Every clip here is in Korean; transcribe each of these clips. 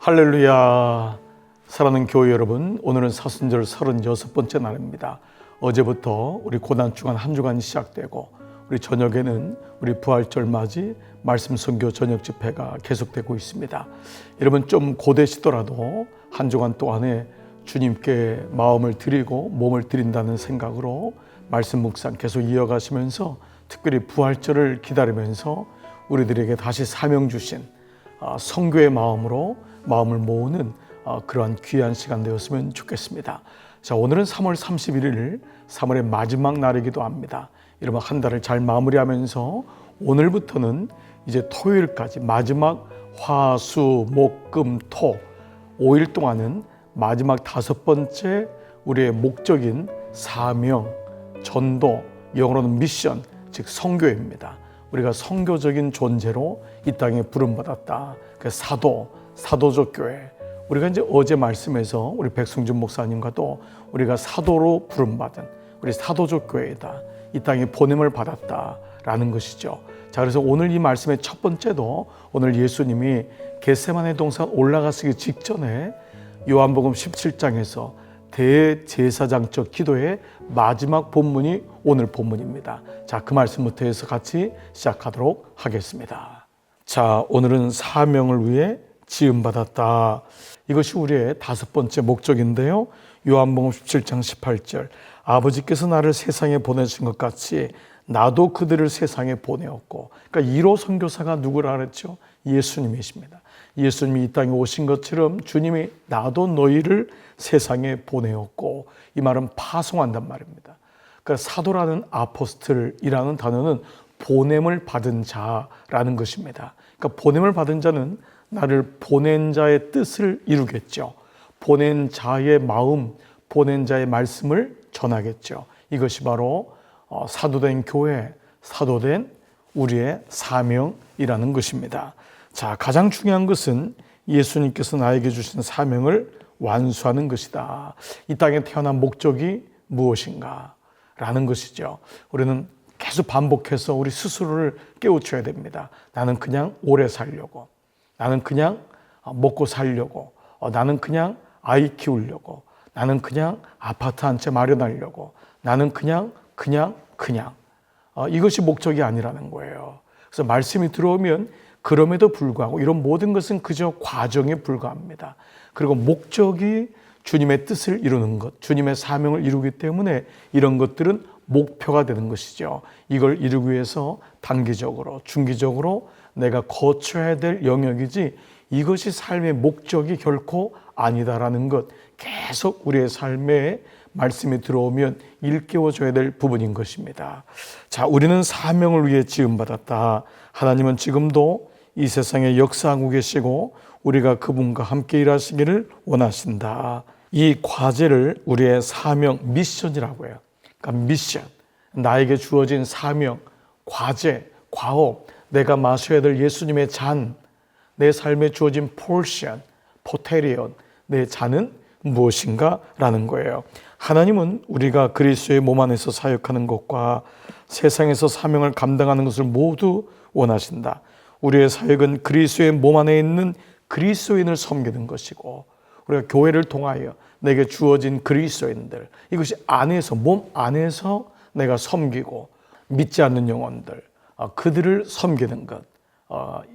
할렐루야. 사랑하는 교회 여러분, 오늘은 사순절 36번째 날입니다. 어제부터 우리 고난주간 한 주간이 시작되고 우리 저녁에는 우리 부활절 맞이 말씀 선교 저녁 집회가 계속되고 있습니다. 여러분 좀 고되시더라도 한 주간 동안에 주님께 마음을 드리고 몸을 드린다는 생각으로 말씀 묵상 계속 이어가시면서 특별히 부활절을 기다리면서 우리들에게 다시 사명 주신 선교의 마음으로 마음을 모으는 그러한 귀한 시간 되었으면 좋겠습니다. 자, 오늘은 3월 31일 3월의 마지막 날이기도 합니다. 여러분 한 달을 잘 마무리하면서 오늘부터는 이제 토요일까지 마지막 화, 수, 목, 금, 토 5일 동안은 마지막 5번째 우리의 목적인 사명, 전도, 영어로는 미션, 즉 선교입니다. 우리가 선교적인 존재로 이 땅에 부름받았다. 그 사도적 교회. 우리가 이제 어제 말씀에서 우리 백승준 목사님과도 우리가 사도로 부름받은 우리 사도적 교회다. 이 땅에 보냄을 받았다라는 것이죠. 자, 그래서 오늘 이 말씀의 첫 번째도 오늘 예수님이 겟세마네 동산 올라가시기 직전에 요한복음 17장에서 대제사장적 기도의 마지막 본문이 오늘 본문입니다. 자, 그 말씀부터 해서 같이 시작하도록 하겠습니다. 자, 오늘은 사명을 위해 지음받았다. 이것이 우리의 5번째 목적인데요. 요한복음 17장 18절 아버지께서 나를 세상에 보내신 것 같이 나도 그들을 세상에 보내었고, 그러니까 1호 선교사가 누구라 그랬죠? 예수님이십니다. 예수님이 이 땅에 오신 것처럼 주님이 나도 너희를 세상에 보내었고, 이 말은 파송한단 말입니다. 그러니까 사도라는 아포스틀이라는 단어는 보냄을 받은 자라는 것입니다. 그러니까 보냄을 받은 자는 나를 보낸 자의 뜻을 이루겠죠. 보낸 자의 마음, 보낸 자의 말씀을 전하겠죠. 이것이 바로 사도된 교회, 사도된 우리의 사명이라는 것입니다. 자, 가장 중요한 것은 예수님께서 나에게 주신 사명을 완수하는 것이다. 이 땅에 태어난 목적이 무엇인가? 라는 것이죠. 우리는 계속 반복해서 우리 스스로를 깨우쳐야 됩니다. 나는 그냥 오래 살려고, 나는 그냥 먹고 살려고, 나는 그냥 아이 키우려고, 나는 그냥 아파트 한 채 마련하려고, 나는 그냥 이것이 목적이 아니라는 거예요. 그래서 말씀이 들어오면 그럼에도 불구하고 이런 모든 것은 그저 과정에 불과합니다. 그리고 목적이 주님의 뜻을 이루는 것, 주님의 사명을 이루기 때문에 이런 것들은 목표가 되는 것이죠. 이걸 이루기 위해서 단기적으로, 중기적으로 내가 거쳐야 될 영역이지 이것이 삶의 목적이 결코 아니다라는 것, 계속 우리의 삶에 말씀이 들어오면 일깨워줘야 될 부분인 것입니다. 자, 우리는 사명을 위해 지음받았다. 하나님은 지금도 이 세상에 역사하고 계시고 우리가 그분과 함께 일하시기를 원하신다. 이 과제를 우리의 사명, 미션이라고 해요. 그러니까 미션, 나에게 주어진 사명, 과제, 과업, 내가 마셔야 될 예수님의 잔, 내 삶에 주어진 포션, 포테리온, 내 잔은 무엇인가? 라는 거예요. 하나님은 우리가 그리스도의 몸 안에서 사역하는 것과 세상에서 사명을 감당하는 것을 모두 원하신다. 우리의 사역은 그리스도의 몸 안에 있는 그리스도인을 섬기는 것이고, 우리가 교회를 통하여 내게 주어진 그리스도인들, 이것이 안에서, 몸 안에서 내가 섬기고, 믿지 않는 영혼들, 그들을 섬기는 것,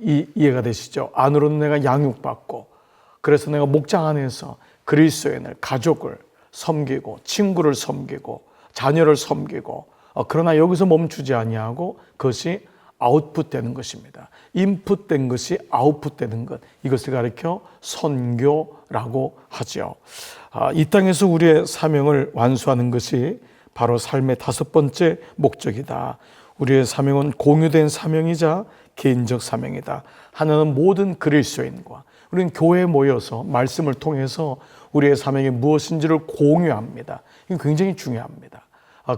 이해가 되시죠? 안으로는 내가 양육받고, 그래서 내가 목장 안에서 그리스도인을, 가족을 섬기고, 친구를 섬기고, 자녀를 섬기고, 그러나 여기서 멈추지 아니하고 그것이 아웃풋 되는 것입니다. 인풋 된 것이 아웃풋 되는 것, 이것을 가리켜 선교라고 하죠. 이 땅에서 우리의 사명을 완수하는 것이 바로 삶의 5번째 목적이다. 우리의 사명은 공유된 사명이자 개인적 사명이다. 하나는 모든 그리스도인과 우리는 교회에 모여서 말씀을 통해서 우리의 사명이 무엇인지를 공유합니다. 이건 굉장히 중요합니다.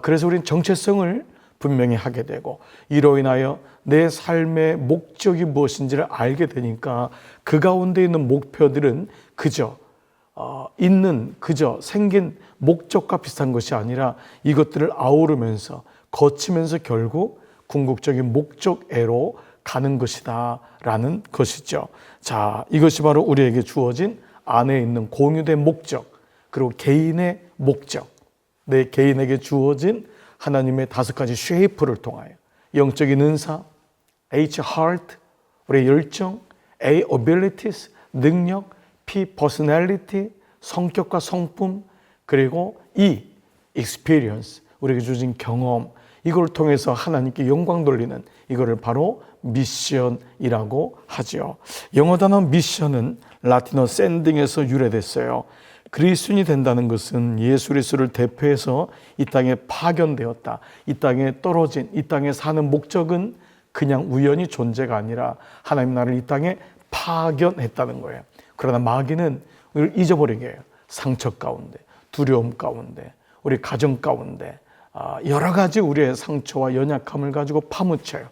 그래서 우리는 정체성을 분명히 하게 되고, 이로 인하여 내 삶의 목적이 무엇인지를 알게 되니까 그 가운데 있는 목표들은 그저 생긴 목적과 비슷한 것이 아니라 이것들을 아우르면서 거치면서 결국 궁극적인 목적애로 가는 것이다 라는 것이죠. 자, 이것이 바로 우리에게 주어진 안에 있는 공유된 목적, 그리고 개인의 목적, 내 개인에게 주어진 하나님의 5가지 쉐이프를 통하여 영적인 은사, H, heart, 우리의 열정, A, abilities, 능력, P, personality, 성격과 성품, 그리고 E, experience, 우리에게 주어진 경험, 이걸 통해서 하나님께 영광 돌리는 이거를 바로 미션이라고 하죠. 영어 단어 미션은 라틴어 샌딩에서 유래됐어요. 그리스도인이 된다는 것은 예수 그리스도를 대표해서 이 땅에 파견되었다. 이 땅에 떨어진, 이 땅에 사는 목적은 그냥 우연히 존재가 아니라 하나님 나라를 이 땅에 파견했다는 거예요. 그러나 마귀는 우리를 잊어버리게 해요. 상처 가운데, 두려움 가운데, 우리 가정 가운데 여러 가지 우리의 상처와 연약함을 가지고 파묻혀요.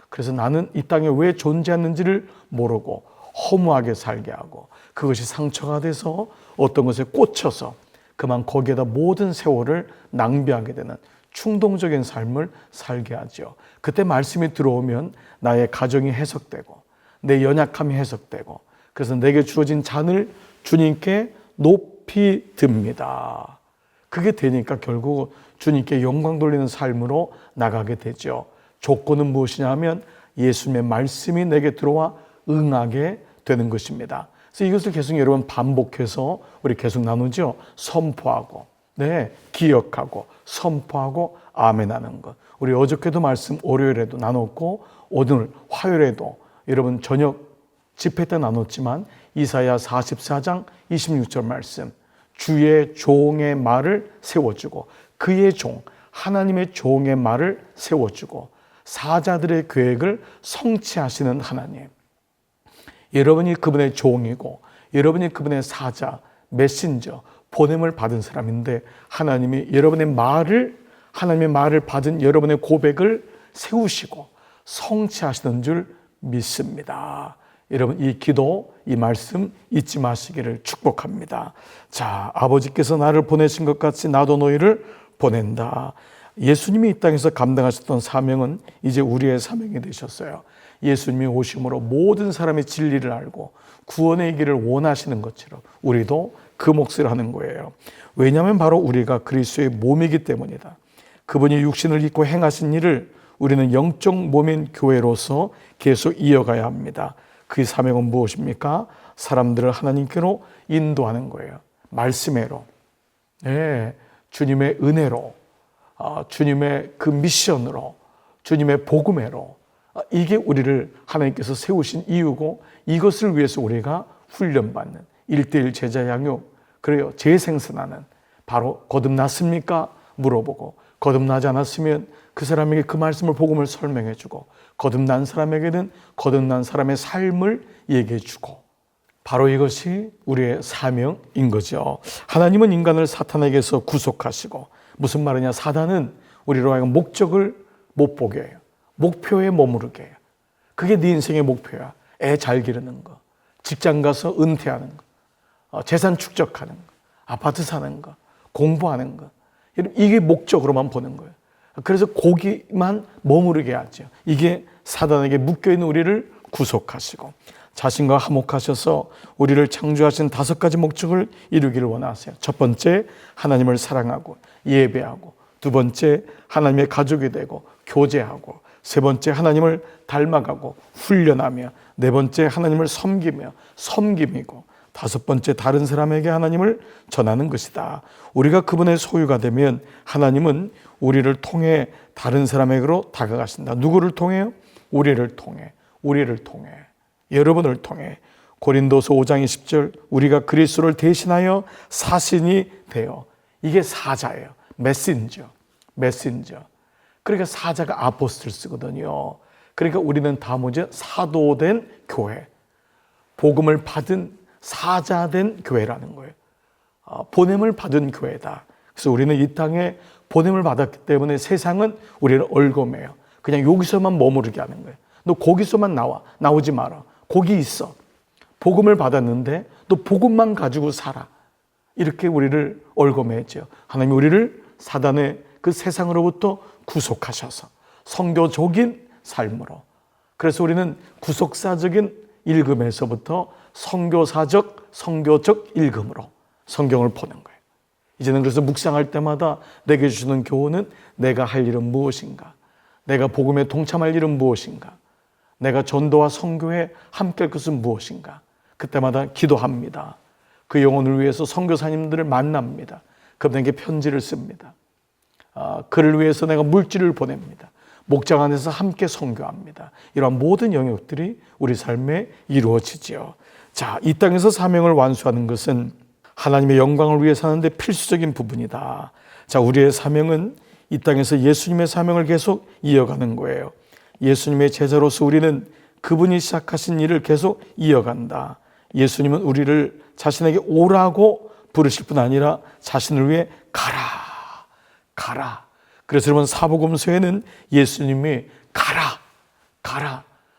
그래서 나는 이 땅에 왜 존재하는지를 모르고 허무하게 살게 하고, 그것이 상처가 돼서 어떤 것에 꽂혀서 그만 거기에다 모든 세월을 낭비하게 되는 충동적인 삶을 살게 하죠. 그때 말씀이 들어오면 나의 가정이 해석되고 내 연약함이 해석되고, 그래서 내게 주어진 잔을 주님께 높이 듭니다. 그게 되니까 결국 주님께 영광 돌리는 삶으로 나가게 되죠. 조건은 무엇이냐 하면 예수님의 말씀이 내게 들어와 응하게 되는 것입니다. 그래서 이것을 계속 여러분 반복해서 우리 계속 나누죠. 선포하고, 기억하고, 선포하고, 아멘하는 것. 우리 어저께도 말씀 월요일에도 나눴고 오늘 화요일에도 여러분 저녁 집회 때 나눴지만 이사야 44장 26절 말씀, 주의 종의 말을 세워주고, 그의 종, 하나님의 종의 말을 세워주고 사자들의 계획을 성취하시는 하나님. 여러분이 그분의 종이고 여러분이 그분의 사자, 메신저, 보냄을 받은 사람인데 하나님이 여러분의 말을, 하나님의 말을 받은 여러분의 고백을 세우시고 성취하시는 줄 믿습니다. 여러분 이 기도, 이 말씀 잊지 마시기를 축복합니다. 자, 아버지께서 나를 보내신 것 같이 나도 너희를 보낸다. 예수님이 이 땅에서 감당하셨던 사명은 이제 우리의 사명이 되셨어요. 예수님이 오심으로 모든 사람의 진리를 알고 구원의 길을 원하시는 것처럼 우리도 그 몫을 하는 거예요. 왜냐하면 바로 우리가 그리스도의 몸이기 때문이다. 그분이 육신을 입고 행하신 일을 우리는 영적 몸인 교회로서 계속 이어가야 합니다. 그 사명은 무엇입니까? 사람들을 하나님께로 인도하는 거예요. 말씀으로, 주님의 은혜로, 주님의 그 미션으로, 주님의 복음으로, 이게 우리를 하나님께서 세우신 이유고, 이것을 위해서 우리가 훈련받는 1:1 제자 양육, 그래요. 재생산하는, 바로 거듭났습니까? 물어보고, 거듭나지 않았으면 그 사람에게 그 말씀을, 복음을 설명해 주고, 거듭난 사람에게는 거듭난 사람의 삶을 얘기해 주고, 바로 이것이 우리의 사명인 거죠. 하나님은 인간을 사탄에게서 구속하시고, 무슨 말이냐, 사단은 우리로 하여금 목적을 못 보게 해요. 목표에 머무르게 해요. 그게 네 인생의 목표야. 애 잘 기르는 거, 직장 가서 은퇴하는 거, 재산 축적하는 거, 아파트 사는 거, 공부하는 거, 이게 목적으로만 보는 거예요. 그래서 거기만 머무르게 하죠. 이게 사단에게 묶여있는 우리를 구속하시고 자신과 화목하셔서 우리를 창조하신 5가지 목적을 이루기를 원하세요. 첫 번째, 하나님을 사랑하고 예배하고, 두 번째, 하나님의 가족이 되고 교제하고, 세 번째, 하나님을 닮아가고 훈련하며, 네 번째, 하나님을 섬기며 섬김이고, 5번째, 다른 사람에게 하나님을 전하는 것이다. 우리가 그분의 소유가 되면 하나님은 우리를 통해 다른 사람에게로 다가가신다. 누구를 통해요? 우리를 통해, 여러분을 통해. 고린도서 5장 20절, 우리가 그리스도를 대신하여 사신이 되어, 이게 사자예요. 메신저. 그러니까 사자가 아포스톨스거든요. 그러니까 우리는 다 뭐죠? 사도된 교회, 복음을 받은 사자된 교회라는 거예요. 보냄을 받은 교회다. 그래서 우리는 이 땅에 보냄을 받았기 때문에 세상은 우리를 얼검해요. 그냥 여기서만 머무르게 하는 거예요. 너 거기서만 나오지 마라. 거기 있어. 복음을 받았는데 너 복음만 가지고 살아. 이렇게 우리를 얼검했죠. 하나님이 우리를 사단의 그 세상으로부터 구속하셔서 성교적인 삶으로, 그래서 우리는 구속사적인 읽음에서부터 선교사적, 선교적 읽음으로 성경을 보는 거예요. 이제는 그래서 묵상할 때마다 내게 주시는 교훈은 내가 할 일은 무엇인가? 내가 복음에 동참할 일은 무엇인가? 내가 전도와 선교에 함께할 것은 무엇인가? 그때마다 기도합니다. 그 영혼을 위해서 선교사님들을 만납니다. 그분에게 편지를 씁니다. 그를 위해서 내가 물질을 보냅니다. 목장 안에서 함께 선교합니다. 이러한 모든 영역들이 우리 삶에 이루어지죠. 자, 이 땅에서 사명을 완수하는 것은 하나님의 영광을 위해 사는데 필수적인 부분이다. 자, 우리의 사명은 이 땅에서 예수님의 사명을 계속 이어가는 거예요. 예수님의 제자로서 우리는 그분이 시작하신 일을 계속 이어간다. 예수님은 우리를 자신에게 오라고 부르실 뿐 아니라 자신을 위해 가라. 그래서 여러분 사복음서에는 예수님이 가라.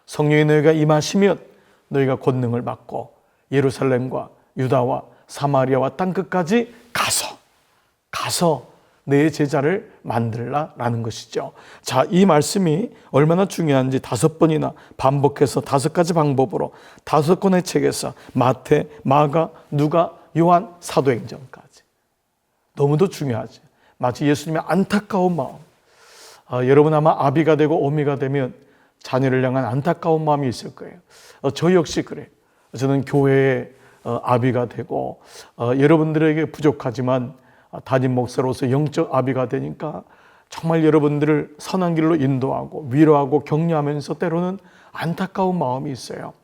성령의 너희가 임하시면 너희가 권능을 받고 예루살렘과 유다와 사마리아와 땅끝까지 가서 내 제자를 만들라라는 것이죠. 자, 이 말씀이 얼마나 중요한지 5번이나 반복해서 5가지 방법으로 5권의 책에서 마태, 마가, 누가, 요한, 사도행전까지 너무도 중요하죠. 마치 예수님의 안타까운 마음. 여러분 아마 아비가 되고 어미가 되면 자녀를 향한 안타까운 마음이 있을 거예요. 저 역시 그래요. 저는 교회의 아비가 되고 여러분들에게 부족하지만 담임 목사로서 영적 아비가 되니까 정말 여러분들을 선한 길로 인도하고 위로하고 격려하면서 때로는 안타까운 마음이 있어요.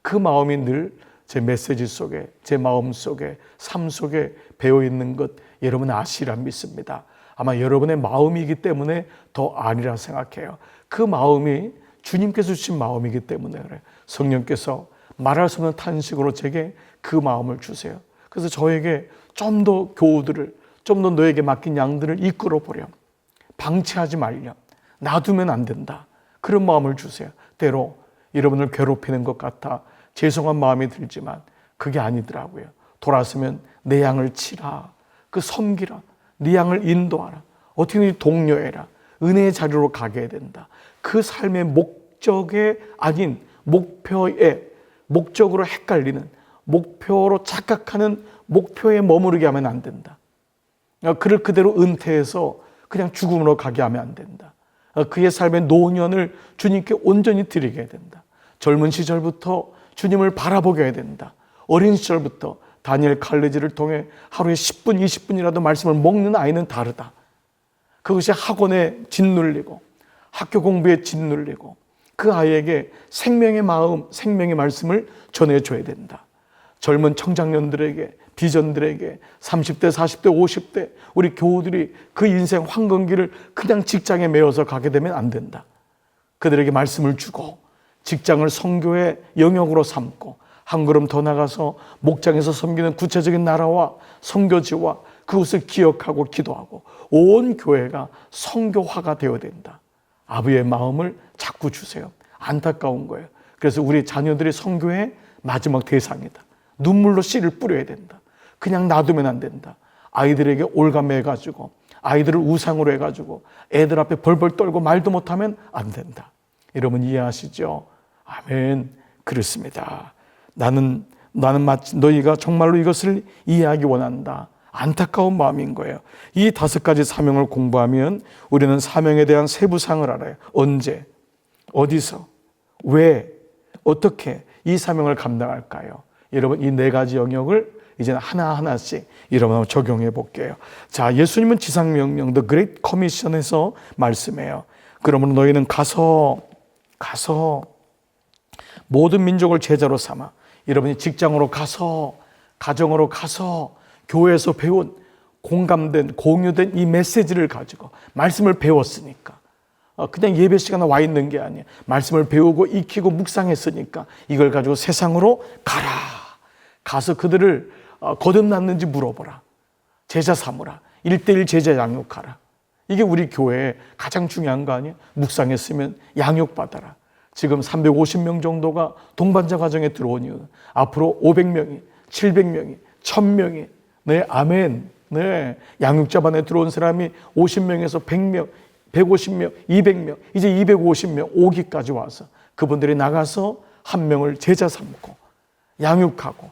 그 마음이 늘 제 메시지 속에, 제 마음 속에, 삶 속에 배어있는 것 여러분 아시리라 믿습니다. 아마 여러분의 마음이기 때문에 더 아니라 생각해요. 그 마음이 주님께서 주신 마음이기 때문에 그래요. 성령께서 말할 수 없는 탄식으로 제게 그 마음을 주세요. 그래서 저에게 좀 더 교우들을, 좀 더 너에게 맡긴 양들을 이끌어 보렴. 방치하지 말렴. 놔두면 안 된다. 그런 마음을 주세요. 때로 여러분을 괴롭히는 것 같아 죄송한 마음이 들지만 그게 아니더라고요. 돌아서면 내 양을 치라. 그 섬기라. 네 양을 인도하라. 어떻게든 독려해라. 은혜의 자리로 가게 해야 된다. 그 삶의 목적에 아닌 목적으로 헷갈리는, 목표로 착각하는 목표에 머무르게 하면 안 된다. 그를 그대로 은퇴해서 그냥 죽음으로 가게 하면 안 된다. 그의 삶의 노년을 주님께 온전히 드리게 된다. 젊은 시절부터 주님을 바라보게 해야 된다. 어린 시절부터 다니엘 칼레지를 통해 하루에 10분, 20분이라도 말씀을 먹는 아이는 다르다. 그것이 학원에 짓눌리고 학교 공부에 짓눌리고 그 아이에게 생명의 마음, 생명의 말씀을 전해줘야 된다. 젊은 청장년들에게, 비전들에게 30대, 40대, 50대 우리 교우들이 그 인생 황금기를 그냥 직장에 매어서 가게 되면 안 된다. 그들에게 말씀을 주고 직장을 선교의 영역으로 삼고 한 걸음 더 나가서 목장에서 섬기는 구체적인 나라와 선교지와 그것을 기억하고 기도하고 온 교회가 선교화가 되어야 된다. 아버지의 마음을 자꾸 주세요. 안타까운 거예요. 그래서 우리 자녀들이 선교의 마지막 대상이다. 눈물로 씨를 뿌려야 된다. 그냥 놔두면 안 된다. 아이들에게 올가매가지고 아이들을 우상으로 해가지고 애들 앞에 벌벌 떨고 말도 못하면 안 된다. 여러분 이해하시죠? 아멘. 그렇습니다. 나는 마치 너희가 정말로 이것을 이해하기 원한다. 안타까운 마음인 거예요. 이 5가지 사명을 공부하면 우리는 사명에 대한 세부상을 알아요. 언제, 어디서, 왜, 어떻게 이 사명을 감당할까요? 여러분 이 4가지 영역을 이제는 하나하나씩 여러분 적용해 볼게요. 자, 예수님은 지상명령 The Great Commission에서 말씀해요. 그러므로 너희는 가서 모든 민족을 제자로 삼아. 여러분이 직장으로 가서, 가정으로 가서, 교회에서 배운 공감된, 공유된 이 메시지를 가지고 말씀을 배웠으니까 그냥 예배 시간에 와 있는 게 아니에요. 말씀을 배우고 익히고 묵상했으니까 이걸 가지고 세상으로 가라. 가서 그들을 거듭났는지 물어보라. 제자 삼으라. 1:1 제자 양육하라. 이게 우리 교회에 가장 중요한 거 아니에요? 묵상했으면 양육받아라. 지금 350명 정도가 동반자 과정에 들어온 이유는 앞으로 500명이, 700명이, 1000명이, 네, 아멘. 네, 양육자반에 들어온 사람이 50명에서 100명, 150명, 200명, 이제 250명 오기까지 와서 그분들이 나가서 한 명을 제자 삼고 양육하고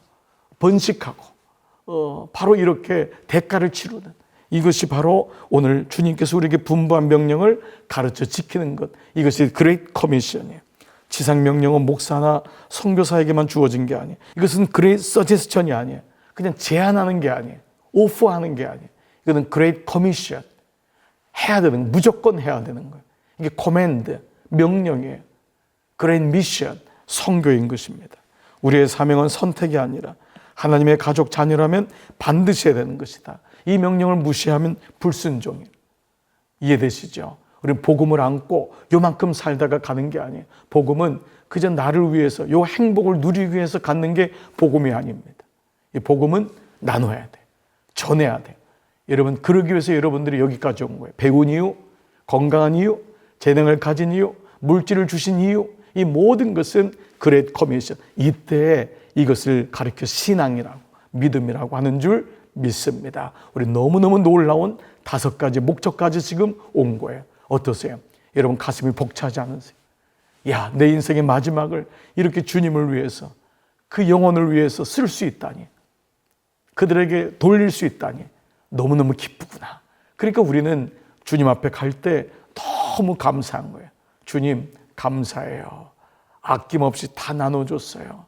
번식하고 바로 이렇게 대가를 치르는, 이것이 바로 오늘 주님께서 우리에게 분부한 명령을 가르쳐 지키는 것, 이것이 그레이트 커미션이에요. 지상 명령은 목사나 선교사에게만 주어진 게 아니에요. 이것은 그레이트 서제스천이 아니에요. 그냥 제안하는 게 아니에요. 오퍼하는 게 아니에요. 이거는 그레이트 커미션. 해야 되는, 무조건 해야 되는 거예요. 이게 코맨드, 명령이에요. 그레이트 미션, 선교인 것입니다. 우리의 사명은 선택이 아니라 하나님의 가족 자녀라면 반드시 해야 되는 것이다. 이 명령을 무시하면 불순종이에요. 이해되시죠? 우리는 복음을 안고 요만큼 살다가 가는 게 아니에요. 복음은 그저 나를 위해서, 요 행복을 누리기 위해서 갖는 게 복음이 아닙니다. 이 복음은 나눠야 돼. 전해야 돼. 여러분, 그러기 위해서 여러분들이 여기까지 온 거예요. 배운 이유, 건강한 이유, 재능을 가진 이유, 물질을 주신 이유, 이 모든 것은 그레이트 커미션. 이때 이것을 가르쳐 신앙이라고, 믿음이라고 하는 줄 믿습니다. 우리 너무너무 놀라운 5가지 목적까지 지금 온 거예요. 어떠세요? 여러분 가슴이 벅차지 않으세요? 야, 내 인생의 마지막을 이렇게 주님을 위해서, 그 영혼을 위해서 쓸 수 있다니, 그들에게 돌릴 수 있다니 너무너무 기쁘구나. 그러니까 우리는 주님 앞에 갈 때 너무 감사한 거예요. 주님 감사해요. 아낌없이 다 나눠줬어요.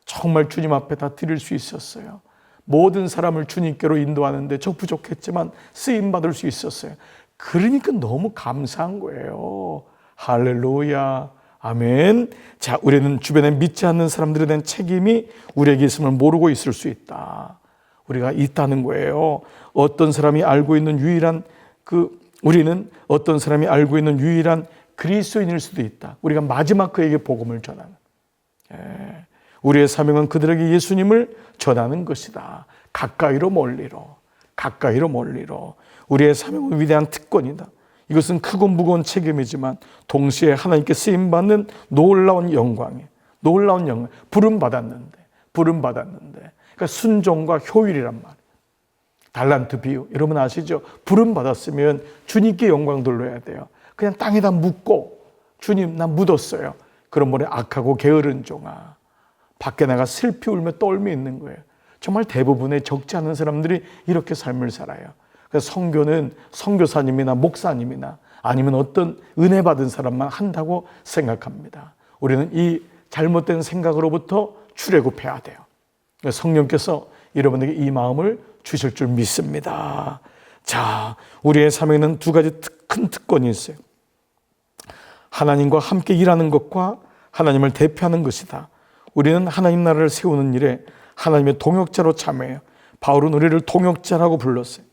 정말 주님 앞에 다 드릴 수 있었어요. 모든 사람을 주님께로 인도하는데 저 부족했지만 쓰임받을 수 있었어요. 그러니까 너무 감사한 거예요. 할렐루야. 아멘. 자, 우리는 주변에 믿지 않는 사람들에 대한 책임이 우리에게 있음을 모르고 있을 수 있다. 우리가 있다는 거예요. 어떤 사람이 알고 있는 유일한 우리는 어떤 사람이 알고 있는 유일한 그리스도인일 수도 있다. 우리가 마지막 그에게 복음을 전하는. 우리의 사명은 그들에게 예수님을 전하는 것이다. 가까이로 멀리로, 가까이로 멀리로. 우리의 사명은 위대한 특권이다. 이것은 크고 무거운 책임이지만 동시에 하나님께 쓰임받는 놀라운 영광이에요. 놀라운 영광. 부름 받았는데. 그러니까 순종과 효율이란 말이에요. 달란트 비유. 여러분 아시죠? 부름 받았으면 주님께 영광 돌려야 돼요. 그냥 땅에다 묻고, 주님 나 묻었어요. 그런 분의 악하고 게으른 종아. 밖에 나가 슬피 울며 떨며 있는 거예요. 정말 대부분의 적지 않은 사람들이 이렇게 삶을 살아요. 그래서 선교는 선교사님이나 목사님이나 아니면 어떤 은혜 받은 사람만 한다고 생각합니다. 우리는 이 잘못된 생각으로부터 출애굽해야 돼요. 성령께서 여러분에게 이 마음을 주실 줄 믿습니다. 자, 우리의 사명에는 2가지 큰 특권이 있어요. 하나님과 함께 일하는 것과 하나님을 대표하는 것이다. 우리는 하나님 나라를 세우는 일에 하나님의 동역자로 참여해요. 바울은 우리를 동역자라고 불렀어요.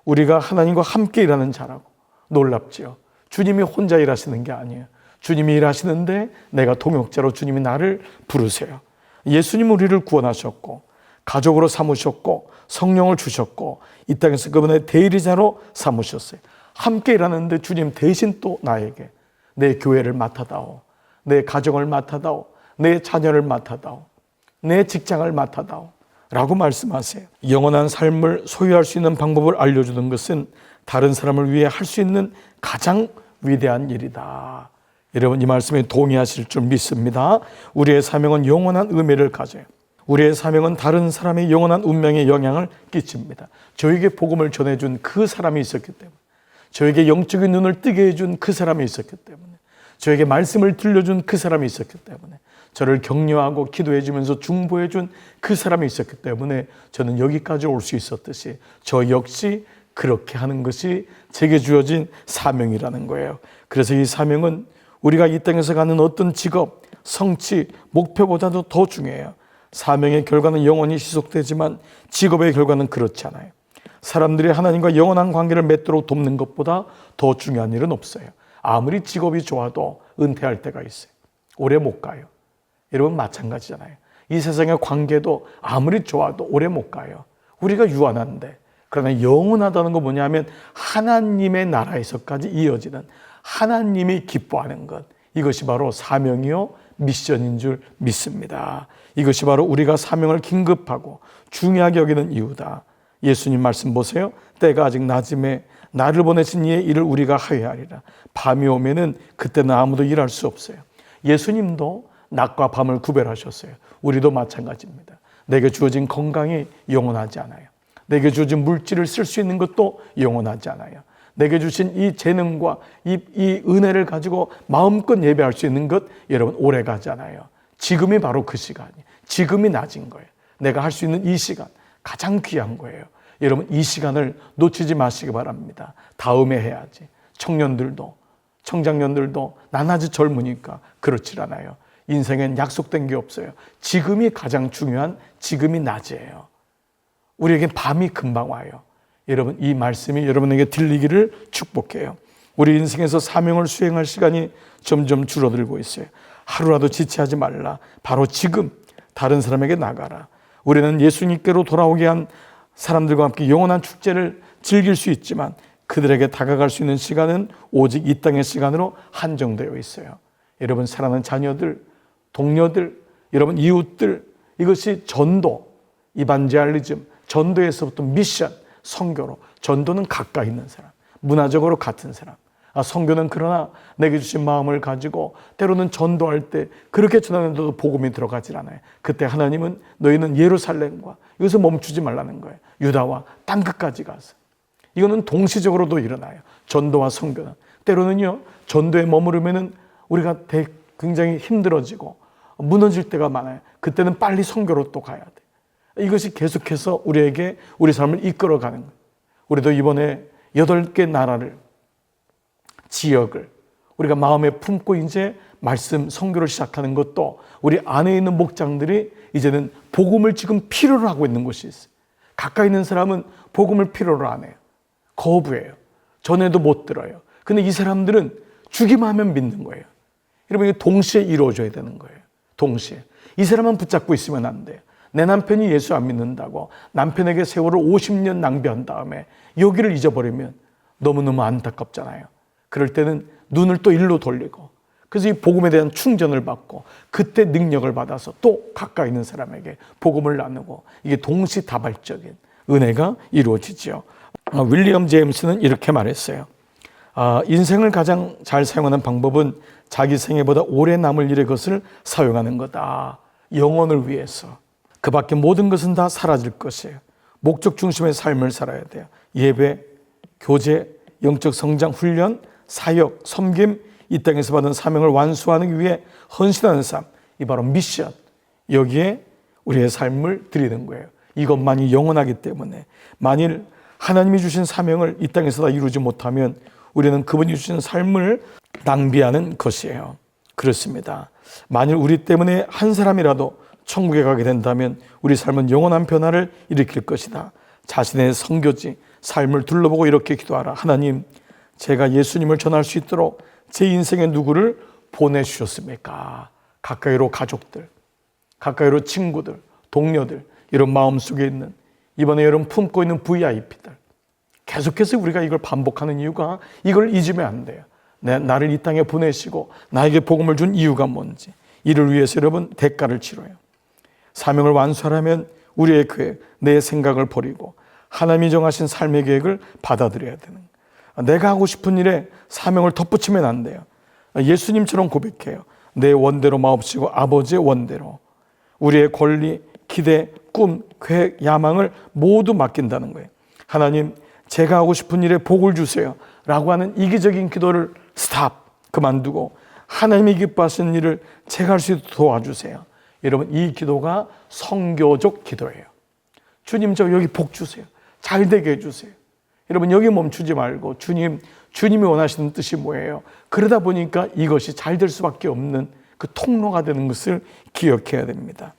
우리가 하나님과 함께 일하는 자라고. 놀랍지요? 주님이 혼자 일하시는 게 아니에요. 주님이 일하시는데 내가 동역자로 주님이 나를 부르세요. 예수님 우리를 구원하셨고 가족으로 삼으셨고 성령을 주셨고 이 땅에서 그분의 대리자로 삼으셨어요. 함께 일하는데 주님 대신 또 나에게 내 교회를 맡아다오, 내 가정을 맡아다오, 내 자녀를 맡아다오, 내 직장을 맡아다오 라고 말씀하세요. 영원한 삶을 소유할 수 있는 방법을 알려주는 것은 다른 사람을 위해 할 수 있는 가장 위대한 일이다. 여러분 이 말씀에 동의하실 줄 믿습니다. 우리의 사명은 영원한 의미를 가져요. 우리의 사명은 다른 사람의 영원한 운명에 영향을 끼칩니다. 저에게 복음을 전해준 그 사람이 있었기 때문에, 저에게 영적인 눈을 뜨게 해준 그 사람이 있었기 때문에, 저에게 말씀을 들려준 그 사람이 있었기 때문에, 저를 격려하고 기도해 주면서 중보해 준 그 사람이 있었기 때문에 저는 여기까지 올 수 있었듯이 저 역시 그렇게 하는 것이 제게 주어진 사명이라는 거예요. 그래서 이 사명은 우리가 이 땅에서 갖는 어떤 직업, 성취, 목표보다도 더 중요해요. 사명의 결과는 영원히 지속되지만 직업의 결과는 그렇지 않아요. 사람들이 하나님과 영원한 관계를 맺도록 돕는 것보다 더 중요한 일은 없어요. 아무리 직업이 좋아도 은퇴할 때가 있어요. 오래 못 가요. 여러분 마찬가지잖아요. 이 세상의 관계도 아무리 좋아도 오래 못 가요. 우리가 유한한데, 그러나 영원하다는 건 뭐냐면 하나님의 나라에서까지 이어지는, 하나님이 기뻐하는 것, 이것이 바로 사명이요 미션인 줄 믿습니다. 이것이 바로 우리가 사명을 긴급하고 중요하게 여기는 이유다. 예수님 말씀 보세요. 때가 아직 낮음에 나를 보내신 이의 일을 우리가 하여야 하리라. 밤이 오면은 그때는 아무도 일할 수 없어요. 예수님도 낮과 밤을 구별하셨어요. 우리도 마찬가지입니다. 내게 주어진 건강이 영원하지 않아요. 내게 주어진 물질을 쓸 수 있는 것도 영원하지 않아요. 내게 주신 이 재능과 이 은혜를 가지고 마음껏 예배할 수 있는 것, 여러분 오래가지 않아요. 지금이 바로 그 시간이에요. 지금이 낮은 거예요. 내가 할 수 있는 이 시간 가장 귀한 거예요. 여러분 이 시간을 놓치지 마시기 바랍니다. 다음에 해야지. 청년들도 청장년들도 난 아직 젊으니까 그렇지 않아요. 인생엔 약속된 게 없어요. 지금이 가장 중요한, 지금이 낮이에요. 우리에겐 밤이 금방 와요. 여러분 이 말씀이 여러분에게 들리기를 축복해요. 우리 인생에서 사명을 수행할 시간이 점점 줄어들고 있어요. 하루라도 지체하지 말라. 바로 지금 다른 사람에게 나가라. 우리는 예수님께로 돌아오게 한 사람들과 함께 영원한 축제를 즐길 수 있지만 그들에게 다가갈 수 있는 시간은 오직 이 땅의 시간으로 한정되어 있어요. 여러분 사랑하는 자녀들, 동료들, 여러분 이웃들, 이것이 전도, 이반제알리즘, 전도에서부터 미션, 선교로. 전도는 가까이 있는 사람, 문화적으로 같은 사람. 선교는 그러나 내게 주신 마음을 가지고 때로는 전도할 때 그렇게 전하는데도 복음이 들어가질 않아요. 그때 하나님은 너희는 예루살렘과 여기서 멈추지 말라는 거예요. 유다와 땅끝까지 가서. 이거는 동시적으로도 일어나요. 전도와 선교는. 때로는요, 전도에 머무르면은 우리가 굉장히 힘들어지고 무너질 때가 많아요. 그때는 빨리 선교로 또 가야 돼. 이것이 계속해서 우리에게 우리 삶을 이끌어가는 거예요. 우리도 이번에 8개 나라를, 지역을 우리가 마음에 품고 이제 말씀 선교를 시작하는 것도 우리 안에 있는 목장들이 이제는 복음을 지금 필요로 하고 있는 곳이 있어요. 가까이 있는 사람은 복음을 필요로 안 해요. 거부해요. 전에도 못 들어요. 근데 이 사람들은 주기만 하면 믿는 거예요. 여러분 이게 동시에 이루어져야 되는 거예요. 동시에. 이 사람만 붙잡고 있으면 안 돼요. 내 남편이 예수 안 믿는다고 남편에게 세월을 50년 낭비한 다음에 여기를 잊어버리면 너무너무 안타깝잖아요. 그럴 때는 눈을 또 일로 돌리고 그래서 이 복음에 대한 충전을 받고 그때 능력을 받아서 또 가까이 있는 사람에게 복음을 나누고 이게 동시다발적인 은혜가 이루어지죠. 윌리엄 제임스는 이렇게 말했어요. 인생을 가장 잘 사용하는 방법은 자기 생애보다 오래 남을 일의 것을 사용하는 거다. 영혼을 위해서. 그 밖에 모든 것은 다 사라질 것이에요. 목적 중심의 삶을 살아야 돼요. 예배, 교제, 영적 성장, 훈련, 사역, 섬김, 이 땅에서 받은 사명을 완수하기 위해 헌신하는 삶, 이 바로 미션. 여기에 우리의 삶을 드리는 거예요. 이것만이 영원하기 때문에 만일 하나님이 주신 사명을 이 땅에서 다 이루지 못하면 우리는 그분이 주신 삶을 낭비하는 것이에요. 그렇습니다. 만일 우리 때문에 한 사람이라도 천국에 가게 된다면 우리 삶은 영원한 변화를 일으킬 것이다. 자신의 선교지, 삶을 둘러보고 이렇게 기도하라. 하나님, 제가 예수님을 전할 수 있도록 제 인생에 누구를 보내주셨습니까? 가까이로 가족들, 가까이로 친구들, 동료들, 이런 마음속에 있는 이번에 여러분 품고 있는 VIP들. 계속해서 우리가 이걸 반복하는 이유가 이걸 잊으면 안 돼요. 나를 이 땅에 보내시고 나에게 복음을 준 이유가 뭔지. 이를 위해서 여러분 대가를 치러요. 사명을 완수하려면 우리의 계획, 내 생각을 버리고 하나님이 정하신 삶의 계획을 받아들여야 되는 거예요. 내가 하고 싶은 일에 사명을 덧붙이면 안 돼요. 예수님처럼 고백해요. 내 원대로 마옵시고 아버지의 원대로. 우리의 권리, 기대, 꿈, 계획, 야망을 모두 맡긴다는 거예요. 하나님, 제가 하고 싶은 일에 복을 주세요 라고 하는 이기적인 기도를 스탑, 그만두고 하나님이 기뻐하시는 일을 제가 할 수 있도록 도와주세요. 여러분 이 기도가 선교적 기도예요. 주님 저 여기 복 주세요. 잘 되게 해주세요. 여러분 여기 멈추지 말고 주님이 원하시는 뜻이 뭐예요? 그러다 보니까 이것이 잘 될 수밖에 없는 그 통로가 되는 것을 기억해야 됩니다.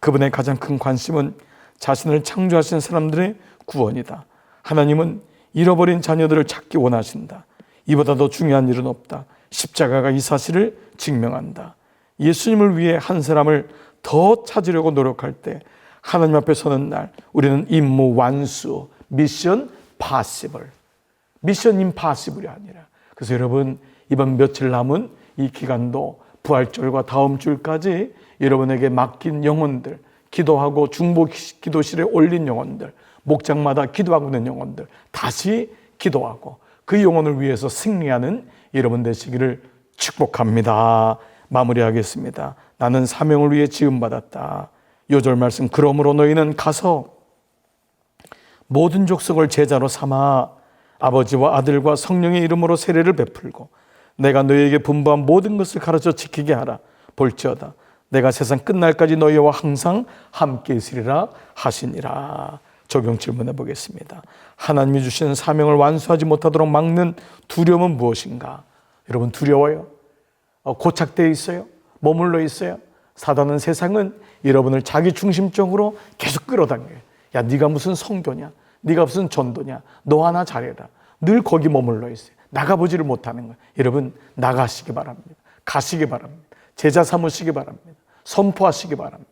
그분의 가장 큰 관심은 자신을 창조하신 사람들의 구원이다. 하나님은 잃어버린 자녀들을 찾기 원하신다. 이보다 더 중요한 일은 없다. 십자가가 이 사실을 증명한다. 예수님을 위해 한 사람을 더 찾으려고 노력할 때 하나님 앞에 서는 날 우리는 임무 완수, 미션 파시블, 미션 임파시블이 아니라. 그래서 여러분 이번 며칠 남은 이 기간도 부활절과 다음 주까지 여러분에게 맡긴 영혼들, 기도하고 중보 기도실에 올린 영혼들, 목장마다 기도하고 있는 영혼들 다시 기도하고 그 영혼을 위해서 승리하는 여러분 되시기를 축복합니다. 마무리하겠습니다. 나는 사명을 위해 지음받았다. 요절 말씀, 그러므로 너희는 가서 모든 족속을 제자로 삼아 아버지와 아들과 성령의 이름으로 세례를 베풀고 내가 너희에게 분부한 모든 것을 가르쳐 지키게 하라. 볼지어다 내가 세상 끝날까지 너희와 항상 함께 있으리라 하시니라. 적용 질문해 보겠습니다. 하나님이 주시는 사명을 완수하지 못하도록 막는 두려움은 무엇인가? 여러분, 두려워요? 고착되어 있어요? 머물러 있어요? 사단은, 세상은 여러분을 자기 중심적으로 계속 끌어당겨요. 야, 네가 무슨 성도냐? 네가 무슨 전도냐? 너 하나 잘해라. 늘 거기 머물러 있어요. 나가보지를 못하는 거예요. 여러분, 나가시기 바랍니다. 가시기 바랍니다. 제자 삼으시기 바랍니다. 선포하시기 바랍니다.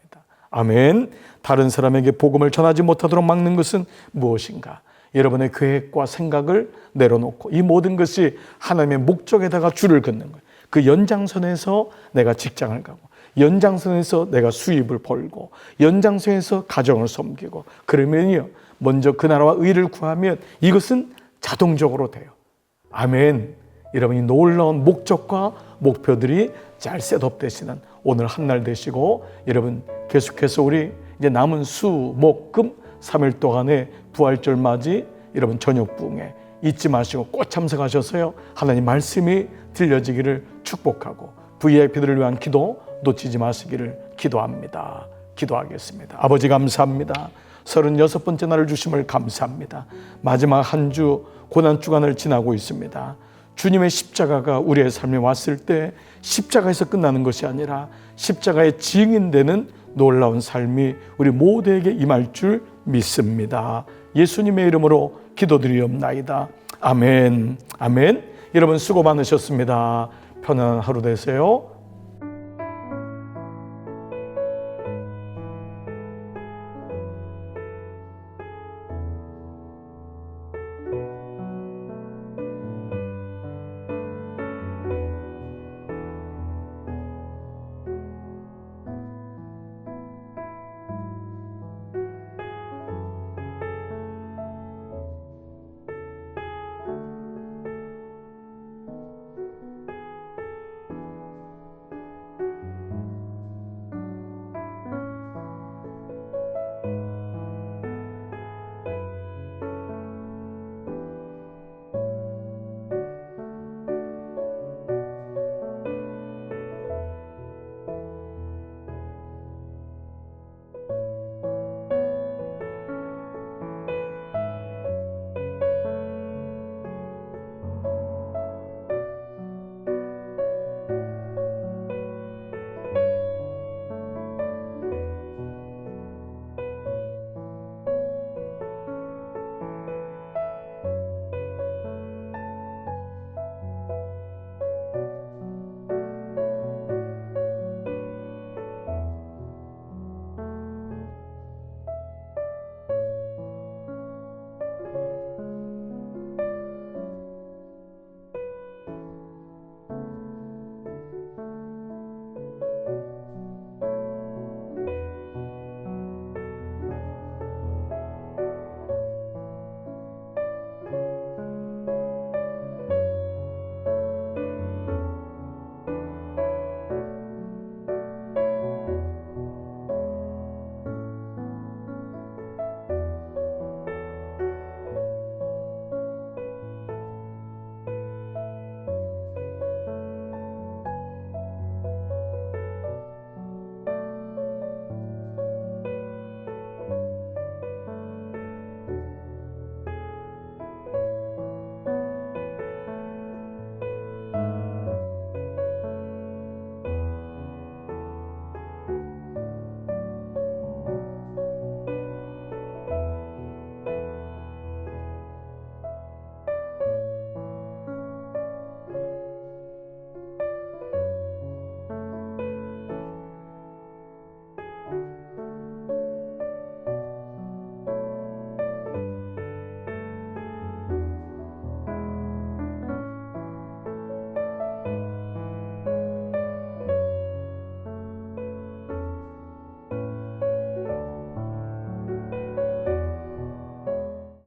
아멘. 다른 사람에게 복음을 전하지 못하도록 막는 것은 무엇인가? 여러분의 계획과 생각을 내려놓고 이 모든 것이 하나님의 목적에다가 줄을 긋는 거예요. 그 연장선에서 내가 직장을 가고, 연장선에서 내가 수입을 벌고, 연장선에서 가정을 섬기고, 그러면요, 먼저 그 나라와 의를 구하면 이것은 자동적으로 돼요. 아멘. 여러분이 놀라운 목적과 목표들이 잘 셋업되시는 오늘 한날 되시고, 여러분 계속해서 우리 이제 남은 수, 목, 금 3일 동안의 부활절 맞이 여러분 저녁 부흥회 잊지 마시고 꼭 참석하셔서요, 하나님 말씀이 들려지기를 축복하고 VIP들을 위한 기도 놓치지 마시기를 기도합니다. 기도하겠습니다. 아버지, 감사합니다. 36번째 날을 주심을 감사합니다. 마지막 한 주 고난주간을 지나고 있습니다. 주님의 십자가가 우리의 삶에 왔을 때 십자가에서 끝나는 것이 아니라 십자가의 증인되는 놀라운 삶이 우리 모두에게 임할 줄 믿습니다. 예수님의 이름으로 기도드리옵나이다. 아멘. 아멘. 여러분 수고 많으셨습니다. 편안한 하루 되세요.